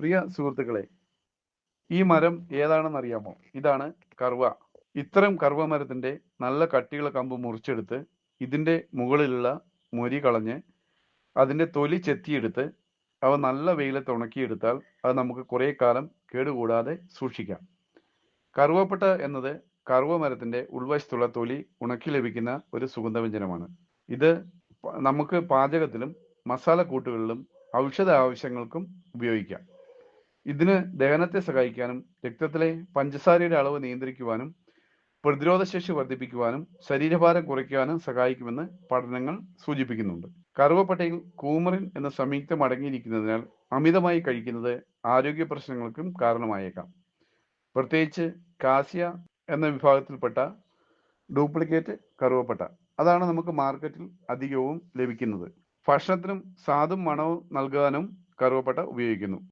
പ്രിയ സുഹൃത്തുക്കളെ, ഈ മരം ഏതാണെന്നറിയാമോ? ഇതാണ് കറുവ. ഇത്തരം കറുവ മരത്തിന്റെ നല്ല കട്ടിയുള്ള കമ്പ് മുറിച്ചെടുത്ത് ഇതിന്റെ മുകളിലുള്ള മൊരി കളഞ്ഞ് അതിന്റെ തൊലി ചെത്തിയെടുത്ത് അവ നല്ല വെയിലത്ത് ഉണക്കിയെടുത്താൽ അത് നമുക്ക് കുറേ കാലം കേടുകൂടാതെ സൂക്ഷിക്കാം. കറുവപ്പട്ട എന്നത് കറുവ മരത്തിന്റെ ഉൾവശത്തുള്ള തൊലി ഉണക്കി ലഭിക്കുന്ന ഒരു സുഗന്ധവ്യഞ്ജനമാണ്. ഇത് നമുക്ക് പാചകത്തിലും മസാലക്കൂട്ടുകളിലും ഔഷധ ആവശ്യങ്ങൾക്കും ഉപയോഗിക്കാം. ഇതിന് ദഹനത്തെ സഹായിക്കാനും രക്തത്തിലെ പഞ്ചസാരയുടെ അളവ് നിയന്ത്രിക്കുവാനും പ്രതിരോധശേഷി വർദ്ധിപ്പിക്കുവാനും ശരീരഭാരം കുറയ്ക്കുവാനും സഹായിക്കുമെന്ന് പഠനങ്ങൾ സൂചിപ്പിക്കുന്നുണ്ട്. കറുവപ്പട്ടയിൽ കൂമറിൻ എന്ന സംയുക്തം അടങ്ങിയിരിക്കുന്നതിനാൽ അമിതമായി കഴിക്കുന്നത് ആരോഗ്യ പ്രശ്നങ്ങൾക്കും കാരണമായേക്കാം. പ്രത്യേകിച്ച് കാസിയ എന്ന വിഭാഗത്തിൽപ്പെട്ട ഡ്യൂപ്ലിക്കേറ്റ് കറുവപ്പട്ട. അതാണ് നമുക്ക് മാർക്കറ്റിൽ അധികവും ലഭിക്കുന്നത്. ഭക്ഷണത്തിനും സ്വാദും മണവും നൽകാനും കറുവപ്പട്ട ഉപയോഗിക്കുന്നു.